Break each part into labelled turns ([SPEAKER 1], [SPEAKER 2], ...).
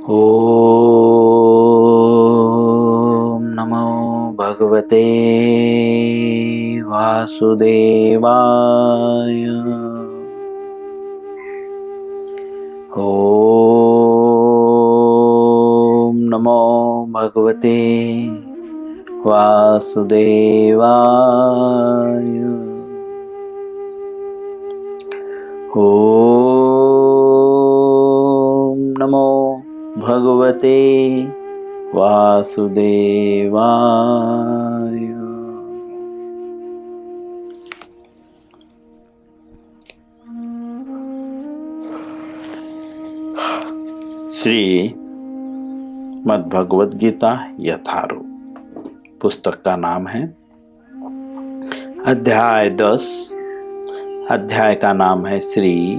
[SPEAKER 1] ॐ नमो भगवते वासुदेवाय। ॐ नमो भगवते वासुदेवाय। ॐ नमो भगवते वासुदेवाय। श्री मद्भगवद गीता यथारूप पुस्तक का नाम है अध्याय 10। अध्याय का नाम है श्री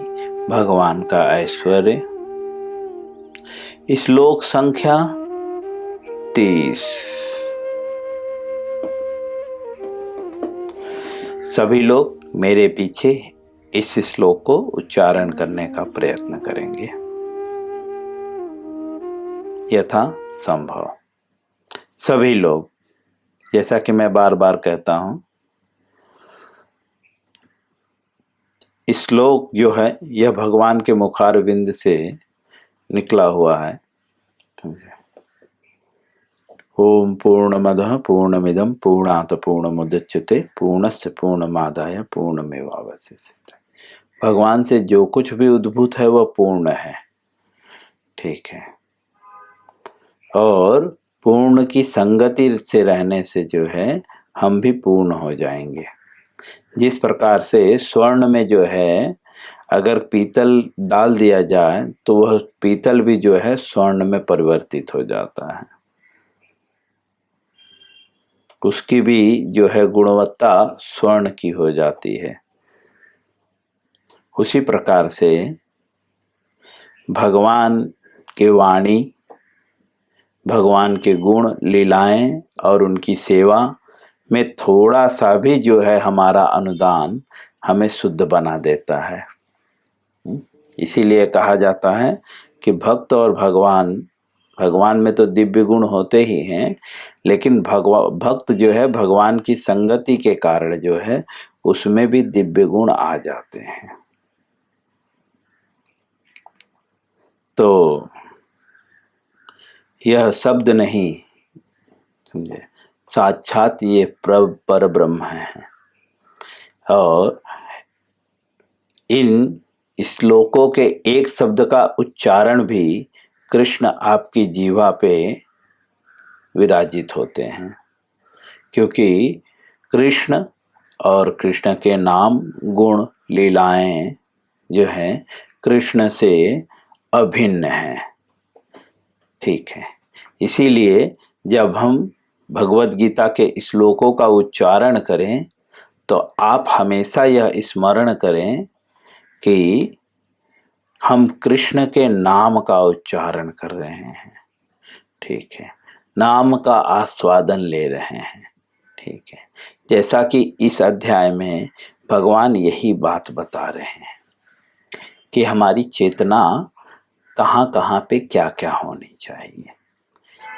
[SPEAKER 1] भगवान का ऐश्वर्य। श्लोक संख्या 30। सभी लोग मेरे पीछे इस श्लोक को उच्चारण करने का प्रयत्न करेंगे यथा संभव। सभी लोग, जैसा कि मैं बार बार कहता हूं, श्लोक जो है यह भगवान के मुखारविंद से निकला हुआ है। ओम पूर्णमदः पूर्णमिदं पूर्णात् पूर्णमुदच्यते पूर्णस्य पूर्णमादाय पूर्णमेवावशिष्यते। भगवान से जो कुछ भी उद्भूत है वह पूर्ण है, ठीक है। और पूर्ण की संगति से रहने से जो है हम भी पूर्ण हो जाएंगे। जिस प्रकार से स्वर्ण में जो है अगर पीतल डाल दिया जाए तो वह पीतल भी जो है स्वर्ण में परिवर्तित हो जाता है, उसकी भी जो है गुणवत्ता स्वर्ण की हो जाती है। उसी प्रकार से भगवान के वाणी, भगवान के गुण, लीलाएं और उनकी सेवा में थोड़ा सा भी जो है हमारा अनुदान हमें शुद्ध बना देता है। इसीलिए कहा जाता है कि भक्त और भगवान में तो दिव्य गुण होते ही हैं, लेकिन भक्त जो है भगवान की संगति के कारण जो है उसमें भी दिव्य गुण आ जाते हैं। तो यह शब्द नहीं, समझे, साक्षात ये पर ब्रह्म है। और इन श्लोकों के एक शब्द का उच्चारण भी कृष्ण आपकी जीवा पे विराजित होते हैं, क्योंकि कृष्ण और कृष्ण के नाम, गुण, लीलाएं जो हैं कृष्ण से अभिन्न हैं, ठीक है। इसीलिए जब हम भगवद गीता के श्लोकों का उच्चारण करें तो आप हमेशा यह स्मरण करें कि हम कृष्ण के नाम का उच्चारण कर रहे हैं, ठीक है, नाम का आस्वादन ले रहे हैं, ठीक है। जैसा कि इस अध्याय में भगवान यही बात बता रहे हैं कि हमारी चेतना कहाँ कहाँ पे क्या क्या होनी चाहिए।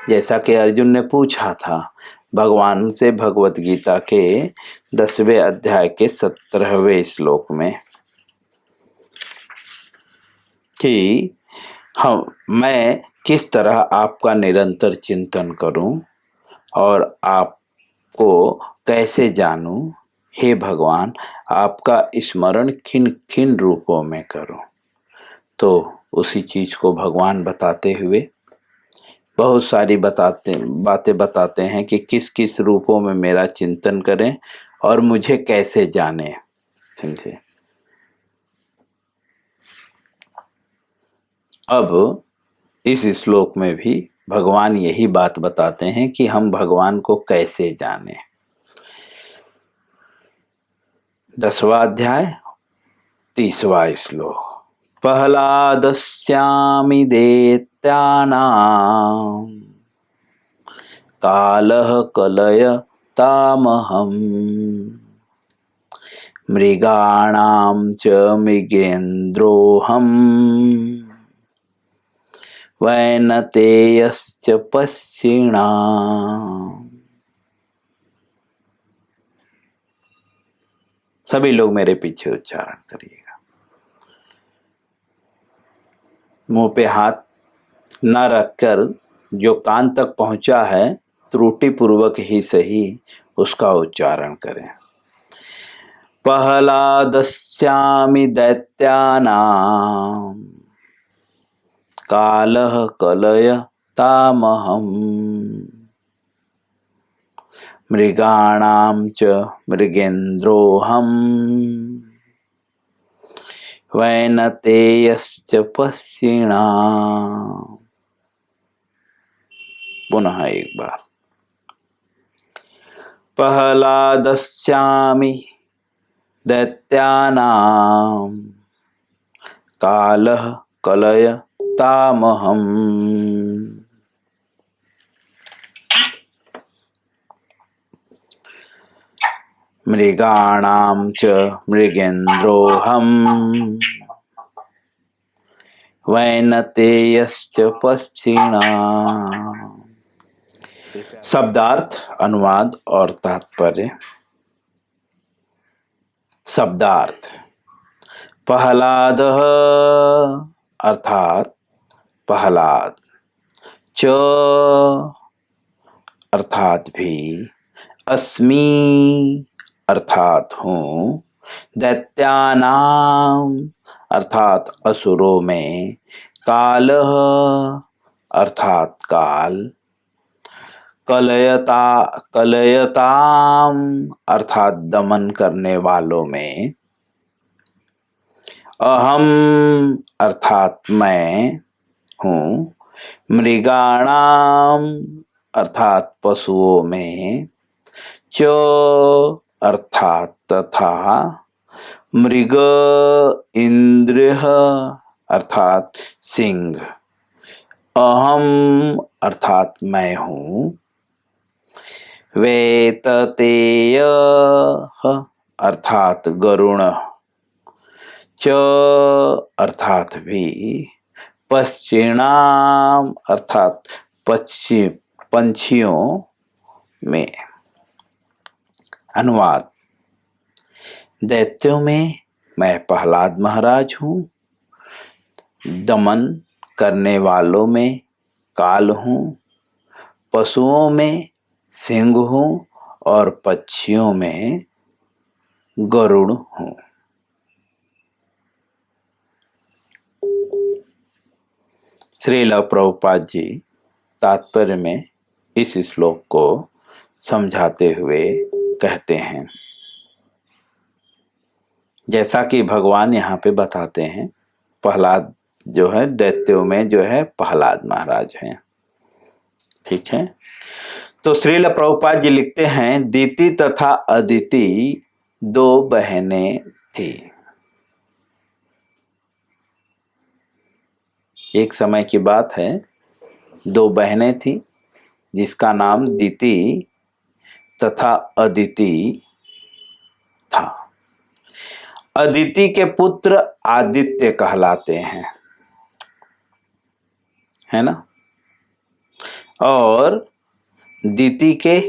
[SPEAKER 1] जैसा कि अर्जुन ने पूछा था भगवान से भगवत गीता के 10वें अध्याय के 17वें श्लोक में कि मैं किस तरह आपका निरंतर चिंतन करूं और आपको कैसे जानूं, हे भगवान आपका स्मरण किन किन रूपों में करूं। तो उसी चीज को भगवान बताते हुए बहुत सारी बातें बताते हैं कि किस किस रूपों में मेरा चिंतन करें और मुझे कैसे जाने, समझे। अब इस श्लोक में भी भगवान यही बात बताते हैं कि हम भगवान को कैसे जाने। 10वां अध्याय 30वां श्लोक। प्रह्लादस्यामि दैत्यानां कालः कलयतामहम् मृगाणां च मृगेन्द्रोऽहम् वैनतेयश्च पश्यिणा। सभी लोग मेरे पीछे उच्चारण करिएगा। मुंह पे हाथ न रखकर जो कान तक पहुंचा है त्रुटि पूर्वक ही सही उसका उच्चारण करें। पहलादस्यामि दैत्यानां कालः कलयतामहम् मृगाणां च मृगेन्द्रोऽहम् वैनतेयश्च पश्यिणा। पुनः एक बार। पहलादस्यामि दैत्यानां कालः कलयतामहम् मृगाणां च मृगेन्द्रोऽहम् वैनतेयश्च पश्यिणा। शब्दार्थ, अनुवाद और तात्पर्य। शब्दार्थ। पहलादः अर्थात प्रहलाद, च अर्थात भी, अस्मि अर्थात हूँ, दैत्यानाम अर्थात असुरों में, कालः अर्थात काल, कलयताम अर्थात दमन करने वालों में, अहम अर्थात मैं हूँ, मृगाणाम अर्थात पशुओं में, च अर्थात तथा, मृग इंद्र अर्थात सिंह, अहम अर्थात मैं हूँ, वेततेय अर्थात गरुण, च अर्थात भी, पश्चिणाम अर्थात पंछियों में। अनुवाद। दैत्यों में मैं प्रहलाद महाराज हूँ, दमन करने वालों में काल हूँ, पशुओं में सिंह हूँ और पक्षियों में गरुड़ हूँ। श्रील प्रभुपाद जी तात्पर्य में इस श्लोक को समझाते हुए कहते हैं, जैसा कि भगवान यहाँ पे बताते हैं, प्रहलाद जो है दैत्यों में जो है प्रहलाद महाराज हैं। ठीक है। तो श्रील प्रभुपाद जी लिखते हैं, दीति तथा अदिति दो बहनें थी। एक समय की बात है, दो बहनें थी जिसका नाम दीति तथा अदिति था। अदिति के पुत्र आदित्य कहलाते हैं, है ना, और दीति के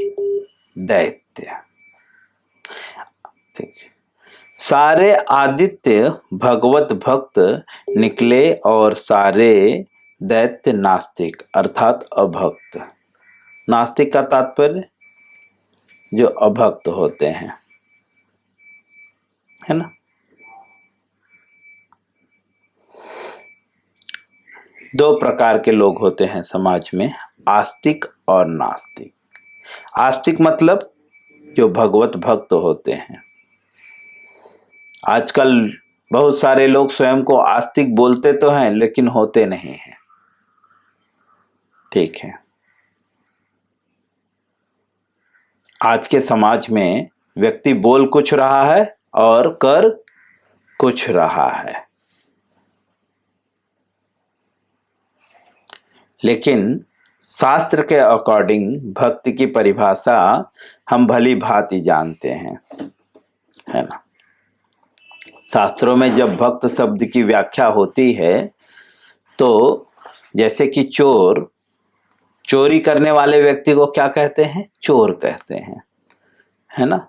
[SPEAKER 1] दैत्य। ठीक। सारे आदित्य भगवत भक्त निकले और सारे दैत्य नास्तिक अर्थात अभक्त। नास्तिक का तात्पर्य जो अभक्त होते हैं, है ना। दो प्रकार के लोग होते हैं समाज में, आस्तिक और नास्तिक। आस्तिक मतलब जो भगवत भक्त होते हैं। आजकल बहुत सारे लोग स्वयं को आस्तिक बोलते तो हैं लेकिन होते नहीं हैं। ठीक है। आज के समाज में व्यक्ति बोल कुछ रहा है और कर कुछ रहा है, लेकिन शास्त्र के अकॉर्डिंग भक्ति की परिभाषा हम भली भांति जानते हैं, है ना। शास्त्रों में जब भक्त शब्द की व्याख्या होती है तो जैसे कि चोर, चोरी करने वाले व्यक्ति को क्या कहते हैं? चोर कहते हैं, है ना।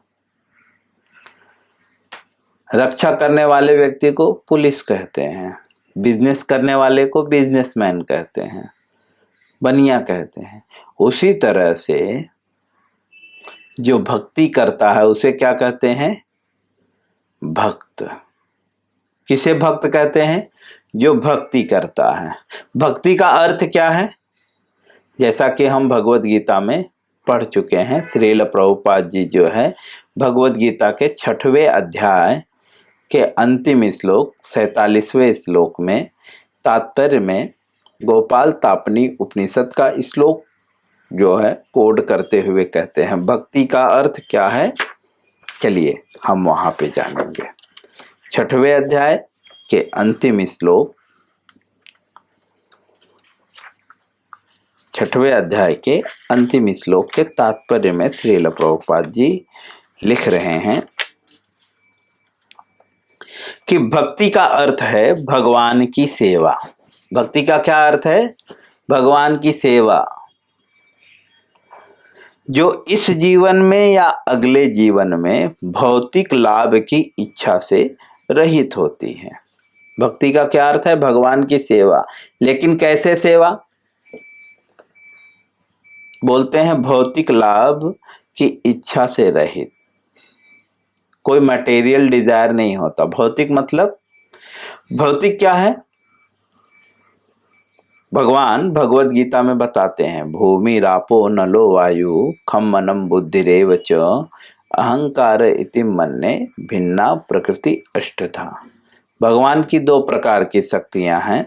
[SPEAKER 1] रक्षा करने वाले व्यक्ति को पुलिस कहते हैं, बिजनेस करने वाले को बिजनेसमैन कहते हैं, बनिया कहते हैं। उसी तरह से जो भक्ति करता है उसे क्या कहते हैं? भक्त। किसे भक्त कहते हैं? जो भक्ति करता है। भक्ति का अर्थ क्या है? जैसा कि हम भगवत गीता में पढ़ चुके हैं, श्रील प्रभुपाद जी जो है भगवत गीता के 6वें अध्याय के अंतिम श्लोक 47वें श्लोक में तात्पर्य में गोपाल तापनी उपनिषद का श्लोक जो है कोड करते हुए कहते हैं भक्ति का अर्थ क्या है। चलिए हम वहां पे जानेंगे। 6वें अध्याय के अंतिम श्लोक, 6वें अध्याय के अंतिम श्लोक के तात्पर्य में श्रील प्रभुपाद जी लिख रहे हैं कि भक्ति का अर्थ है भगवान की सेवा। भक्ति का क्या अर्थ है? भगवान की सेवा, जो इस जीवन में या अगले जीवन में भौतिक लाभ की इच्छा से रहित होती है। भक्ति का क्या अर्थ है? भगवान की सेवा। लेकिन कैसे सेवा? बोलते हैं भौतिक लाभ की इच्छा से रहित। कोई मटेरियल डिजायर नहीं होता। भौतिक मतलब, भौतिक क्या है? भगवान भगवत गीता में बताते हैं भूमि रापो नलो वायु खम मनम बुद्धिरेव च अहंकार इति मन्ये भिन्ना प्रकृति अष्टधा। भगवान की 2 प्रकार की शक्तियां हैं,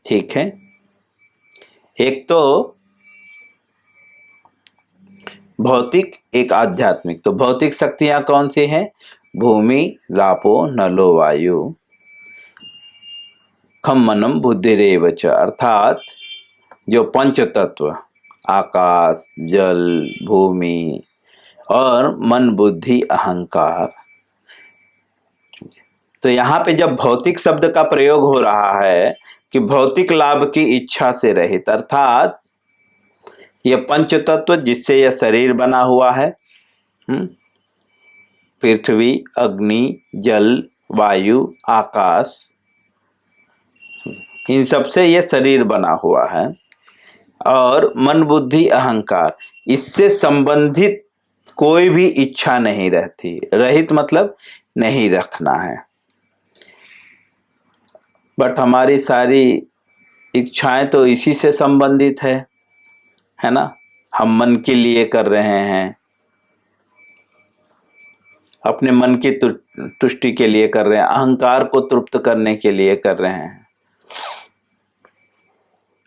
[SPEAKER 1] ठीक है। एक तो भौतिक, एक आध्यात्मिक। तो भौतिक शक्तियां कौन सी हैं? भूमि रापो नलो वायु खम मनम बुद्धिरेव च, अर्थात जो पंच तत्व आकाश, जल, भूमि और मन, बुद्धि, अहंकार। तो यहाँ पे जब भौतिक शब्द का प्रयोग हो रहा है कि भौतिक लाभ की इच्छा से रहित, अर्थात ये पंच तत्व जिससे यह शरीर बना हुआ है, पृथ्वी, अग्नि, जल, वायु, आकाश, इन सब से यह शरीर बना हुआ है। और मन, बुद्धि, अहंकार, इससे संबंधित कोई भी इच्छा नहीं रहती। रहित मतलब नहीं रखना है। बट हमारी सारी इच्छाएं तो इसी से संबंधित है ना। हम मन के लिए कर रहे हैं, अपने मन की तुष्टि के लिए कर रहे हैं, अहंकार को तृप्त करने के लिए कर रहे हैं,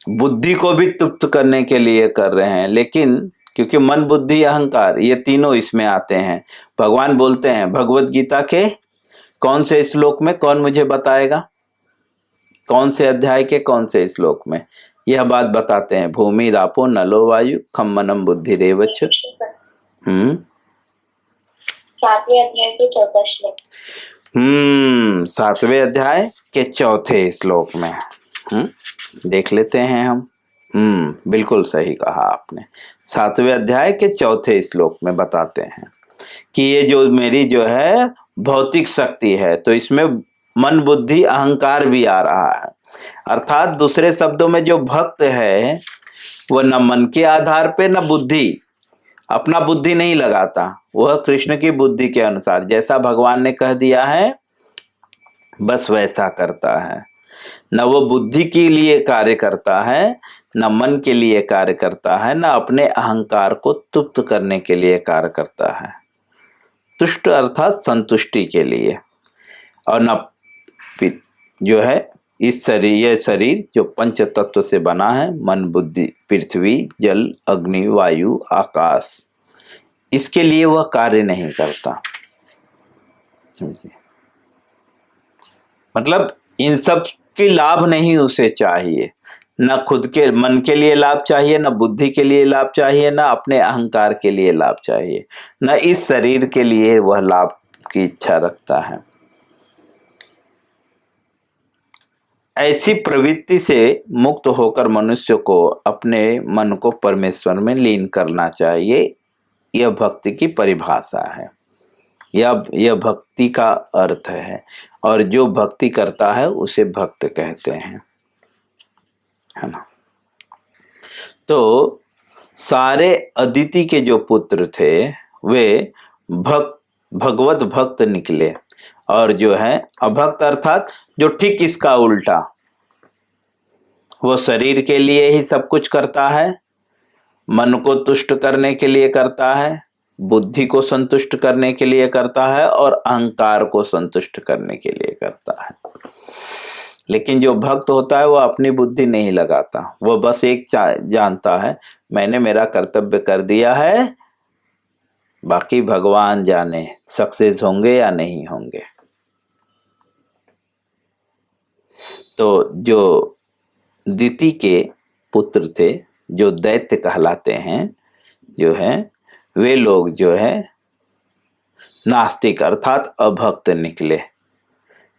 [SPEAKER 1] बुद्धि को भी तृप्त करने के लिए कर रहे हैं। लेकिन क्योंकि मन, बुद्धि, अहंकार ये तीनों इसमें आते हैं। भगवान बोलते हैं भगवत गीता के कौन से श्लोक में, कौन मुझे बताएगा? कौन से अध्याय के कौन से श्लोक में यह बात बताते हैं? भूमि रापो नलो वायु खम मनम बुद्धिरेव च।
[SPEAKER 2] 7वें अध्याय के 4था श्लोक।
[SPEAKER 1] 7वें अध्याय के 4थे श्लोक में देख लेते हैं हम। बिल्कुल सही कहा आपने। 7वें अध्याय के 4थे श्लोक में बताते हैं कि ये जो मेरी जो है भौतिक शक्ति है, तो इसमें मन, बुद्धि, अहंकार भी आ रहा है। अर्थात दूसरे शब्दों में जो भक्त है वह न मन के आधार पे न बुद्धि, अपना बुद्धि नहीं लगाता, वह कृष्ण की बुद्धि के अनुसार जैसा भगवान ने कह दिया है बस वैसा करता है। न वो बुद्धि के लिए कार्य करता है, न मन के लिए कार्य करता है, न अपने अहंकार को तृप्त करने के लिए कार्य करता है। तुष्ट अर्थात संतुष्टि के लिए। और न जो है इस शरीर, यह शरीर जो पंच तत्व से बना है, मन, बुद्धि, पृथ्वी, जल, अग्नि, वायु, आकाश, इसके लिए वह कार्य नहीं करता। समझिए, मतलब इन सब की लाभ नहीं उसे चाहिए। न खुद के मन के लिए लाभ चाहिए, न बुद्धि के लिए लाभ चाहिए, न अपने अहंकार के लिए लाभ चाहिए, न इस शरीर के लिए वह लाभ की इच्छा रखता है। ऐसी प्रवृत्ति से मुक्त होकर मनुष्य को अपने मन को परमेश्वर में लीन करना चाहिए। यह भक्ति की परिभाषा है, यह भक्ति का अर्थ है। और जो भक्ति करता है उसे भक्त कहते हैं, है ना। तो सारे अदिति के जो पुत्र थे वे भगवत भक्त निकले, और जो है अभक्त अर्थात जो ठीक इसका उल्टा, वो शरीर के लिए ही सब कुछ करता है, मन को तुष्ट करने के लिए करता है, बुद्धि को संतुष्ट करने के लिए करता है, और अहंकार को संतुष्ट करने के लिए करता है। लेकिन जो भक्त होता है वो अपनी बुद्धि नहीं लगाता, वो बस एक जानता है मैंने मेरा कर्तव्य कर दिया है, बाकी भगवान जाने सक्सेस होंगे या नहीं होंगे। तो जो दिति के पुत्र थे, जो दैत्य कहलाते हैं, जो है वे लोग जो है नास्तिक अर्थात अभक्त निकले,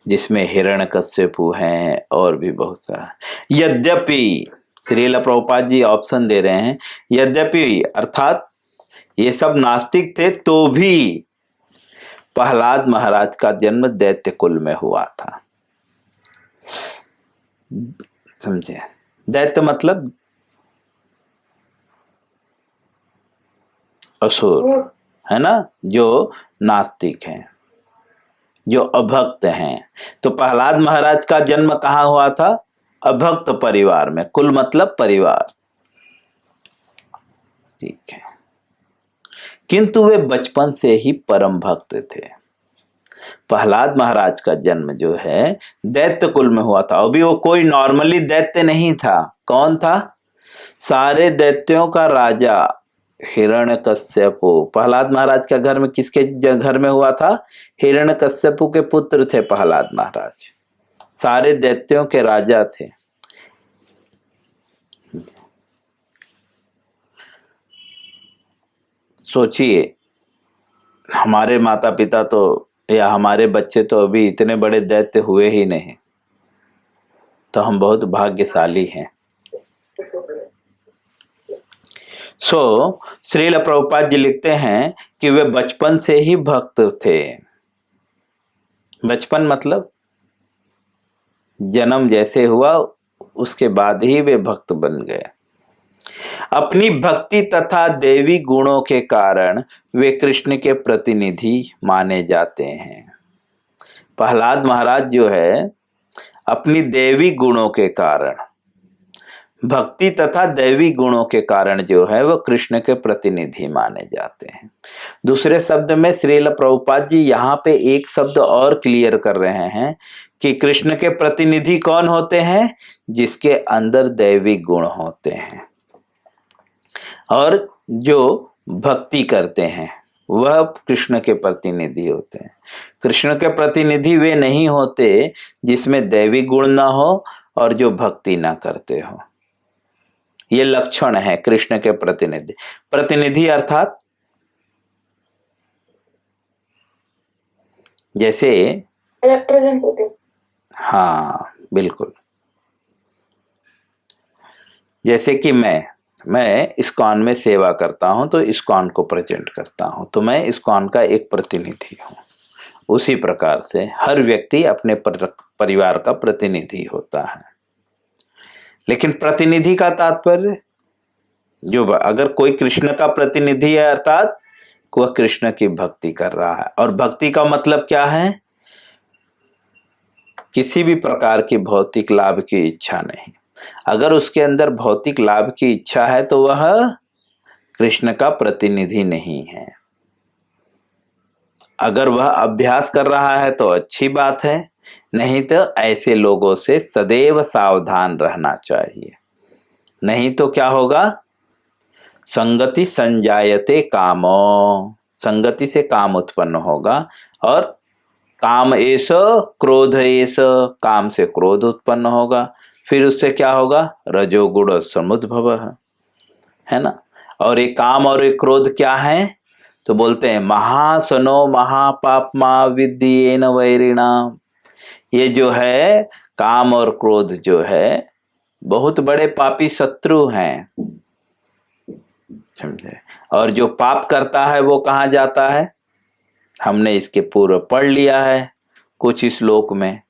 [SPEAKER 1] जिसमें हिरण्यकश्यपु हैं और भी बहुत सारा। यद्यपि श्रील प्रभुपाद जी ऑप्शन दे रहे हैं, यद्यपि अर्थात ये सब नास्तिक थे तो भी प्रहलाद महाराज का जन्म दैत्य कुल में हुआ था। समझे? दैत्य मतलब असुर, है ना, जो नास्तिक हैं, जो अभक्त हैं। तो प्रहलाद महाराज का जन्म कहाँ हुआ था? अभक्त परिवार में। कुल मतलब परिवार, ठीक है। किंतु वे बचपन से ही परम भक्त थे। प्रहलाद महाराज का जन्म जो है दैत्य कुल में हुआ था। अभी वो कोई नॉर्मली दैत्य नहीं था। कौन था? सारे दैत्यों का राजा हिरण्यकश्यपु। प्रहलाद महाराज का घर में किसके घर में हुआ था? हिरण्यकश्यपु के पुत्र थे प्रहलाद महाराज, सारे दैत्यों के राजा थे। सोचिए, हमारे माता पिता तो या हमारे बच्चे तो अभी इतने बड़े दैत्य हुए ही नहीं, तो हम बहुत भाग्यशाली हैं। श्रील प्रभुपाद जी लिखते हैं कि वे बचपन से ही भक्त थे। बचपन मतलब जन्म जैसे हुआ उसके बाद ही वे भक्त बन गए। अपनी भक्ति तथा देवी गुणों के कारण वे कृष्ण के प्रतिनिधि माने जाते हैं। प्रहलाद महाराज जो है अपनी देवी गुणों के कारण, भक्ति तथा दैवी गुणों के कारण जो है वो कृष्ण के प्रतिनिधि माने जाते हैं। दूसरे शब्द में श्रील प्रभुपाद जी यहाँ पे एक शब्द और क्लियर कर रहे हैं कि कृष्ण के प्रतिनिधि कौन होते हैं? जिसके अंदर दैवी गुण होते हैं और जो भक्ति करते हैं वह कृष्ण के प्रतिनिधि होते हैं। कृष्ण के प्रतिनिधि वे नहीं होते जिसमें दैवी गुण ना हो और जो भक्ति ना करते हो। ये लक्षण है कृष्ण के प्रतिनिधि। प्रतिनिधि अर्थात जैसे
[SPEAKER 2] रिप्रेजेंटेटिव।
[SPEAKER 1] हाँ बिल्कुल। जैसे कि मैं इस्कॉन में सेवा करता हूं तो इस्कॉन को प्रेजेंट करता हूं, तो मैं इस्कॉन का एक प्रतिनिधि हूं। उसी प्रकार से हर व्यक्ति अपने परिवार का प्रतिनिधि होता है। लेकिन प्रतिनिधि का तात्पर्य जो अगर कोई कृष्ण का प्रतिनिधि है अर्थात वह कृष्ण की भक्ति कर रहा है। और भक्ति का मतलब क्या है? किसी भी प्रकार की भौतिक लाभ की इच्छा नहीं। अगर उसके अंदर भौतिक लाभ की इच्छा है तो वह कृष्ण का प्रतिनिधि नहीं है। अगर वह अभ्यास कर रहा है तो अच्छी बात है, नहीं तो ऐसे लोगों से सदैव सावधान रहना चाहिए। नहीं तो क्या होगा? संगति संजायते कामो, संगति से काम उत्पन्न होगा और काम एष क्रोध एष, काम से क्रोध उत्पन्न होगा। फिर उससे क्या होगा? रजोगुण समुद्भव है ना। और ये काम और ये क्रोध क्या है? तो बोलते हैं महासनो महापापमा विद्येन वैरिणाम। ये जो है काम और क्रोध जो है बहुत बड़े पापी शत्रु हैं, समझे। और जो पाप करता है वो कहाँ जाता है? हमने इसके पूर्व पढ़ लिया है कुछ श्लोक में,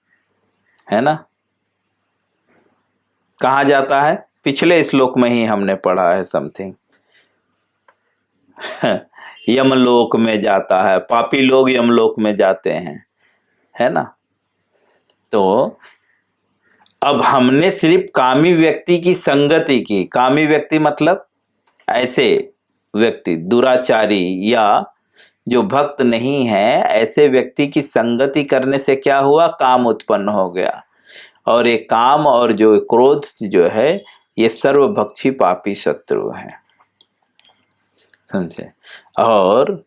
[SPEAKER 1] है ना। कहाँ जाता है? पिछले श्लोक में ही हमने पढ़ा है समथिंग। यमलोक में जाता है, पापी लोग यमलोक में जाते हैं, है ना। तो अब हमने सिर्फ कामी व्यक्ति की संगति की, कामी व्यक्ति मतलब ऐसे व्यक्ति, दुराचारी या जो भक्त नहीं है, ऐसे व्यक्ति की संगति करने से क्या हुआ? काम उत्पन्न हो गया। और ये काम और जो क्रोध जो है ये सर्वभक्षी पापी शत्रु हैं, समझे। और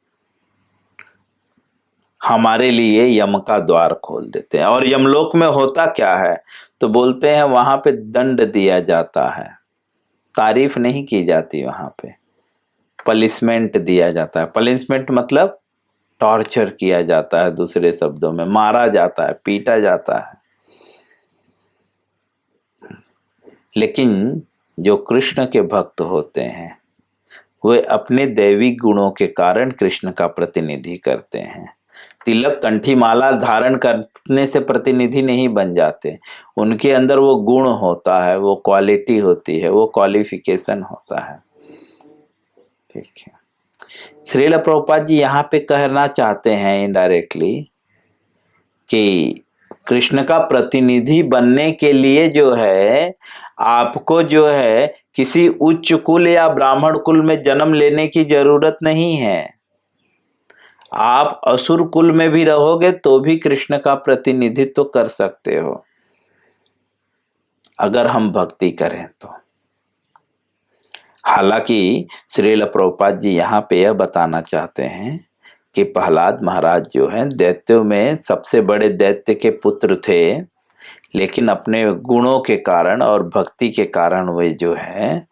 [SPEAKER 1] हमारे लिए यम का द्वार खोल देते हैं। और यमलोक में होता क्या है? तो बोलते हैं वहां पे दंड दिया जाता है, तारीफ नहीं की जाती, वहां पे पनिशमेंट दिया जाता है। पनिशमेंट मतलब टॉर्चर किया जाता है, दूसरे शब्दों में मारा जाता है, पीटा जाता है। लेकिन जो कृष्ण के भक्त होते हैं वे अपने दैवी गुणों के कारण कृष्ण का प्रतिनिधि करते हैं। तिलक कंठी माला धारण करने से प्रतिनिधि नहीं बन जाते, उनके अंदर वो गुण होता है, वो क्वालिटी होती है, वो क्वालिफिकेशन होता है, ठीक है। श्रील प्रभुपाद जी यहाँ पे कहना चाहते हैं इनडायरेक्टली कि कृष्ण का प्रतिनिधि बनने के लिए जो है आपको जो है किसी उच्च कुल या ब्राह्मण कुल में जन्म लेने की जरूरत नहीं है। आप असुर कुल में भी रहोगे तो भी कृष्ण का प्रतिनिधित्व कर सकते हो, अगर हम भक्ति करें तो। हालांकि श्रील प्रभुपाद जी यहाँ पे यह बताना चाहते हैं कि प्रहलाद महाराज जो है दैत्यों में सबसे बड़े दैत्य के पुत्र थे, लेकिन अपने गुणों के कारण और भक्ति के कारण वे जो है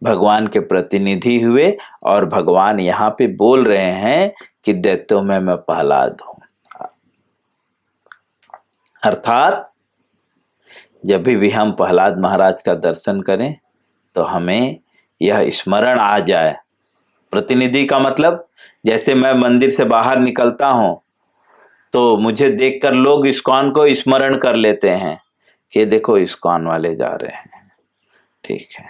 [SPEAKER 1] भगवान के प्रतिनिधि हुए। और भगवान यहाँ पे बोल रहे हैं कि दैत्यों में मैं प्रहलाद हूं। अर्थात जब भी हम प्रहलाद महाराज का दर्शन करें तो हमें यह स्मरण आ जाए। प्रतिनिधि का मतलब जैसे मैं मंदिर से बाहर निकलता हूं तो मुझे देखकर लोग इस्कॉन को स्मरण कर लेते हैं कि देखो इस्कॉन वाले जा रहे हैं, ठीक है।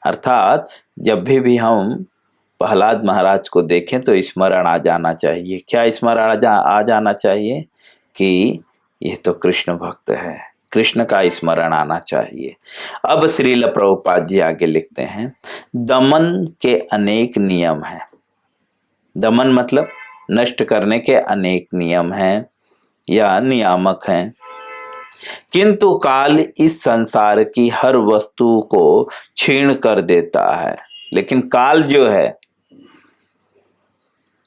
[SPEAKER 1] अर्थात जब भी हम प्रहलाद महाराज को देखें तो स्मरण आ जाना चाहिए। क्या स्मरण आ जाना चाहिए? कि ये तो कृष्ण भक्त है, कृष्ण का स्मरण आना चाहिए। अब श्रील प्रभुपाद जी आगे लिखते हैं, दमन के अनेक नियम हैं। दमन मतलब नष्ट करने के अनेक नियम हैं या नियामक हैं, किंतु काल इस संसार की हर वस्तु को छीण कर देता है। लेकिन काल जो है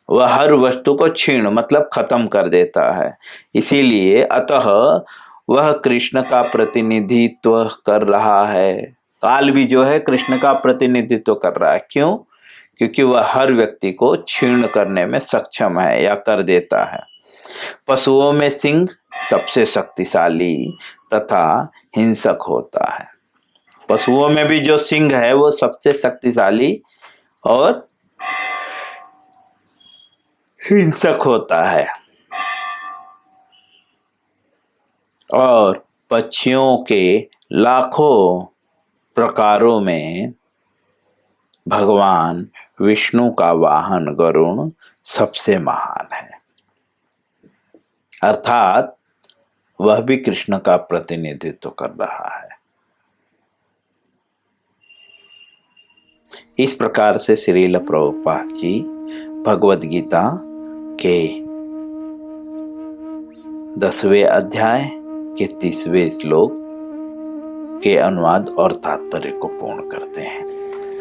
[SPEAKER 1] वह हर वस्तु को छीण मतलब खत्म कर देता है। इसीलिए अतः वह कृष्ण का प्रतिनिधित्व कर रहा है। काल भी जो है कृष्ण का प्रतिनिधित्व कर रहा है। क्यों? क्योंकि वह हर व्यक्ति को छीण करने में सक्षम है या कर देता है। पशुओं में सिंह सबसे शक्तिशाली तथा हिंसक होता है। पशुओं में भी जो सिंह है वो सबसे शक्तिशाली और हिंसक होता है। और पक्षियों के लाखों प्रकारों में भगवान विष्णु का वाहन गरुण सबसे महान है। अर्थात वह भी कृष्ण का प्रतिनिधित्व कर रहा है। इस प्रकार से श्रील प्रभुपाद जी भगवद गीता के 10वें अध्याय के 30वें श्लोक के अनुवाद और तात्पर्य को पूर्ण करते हैं।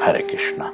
[SPEAKER 1] हरे कृष्णा।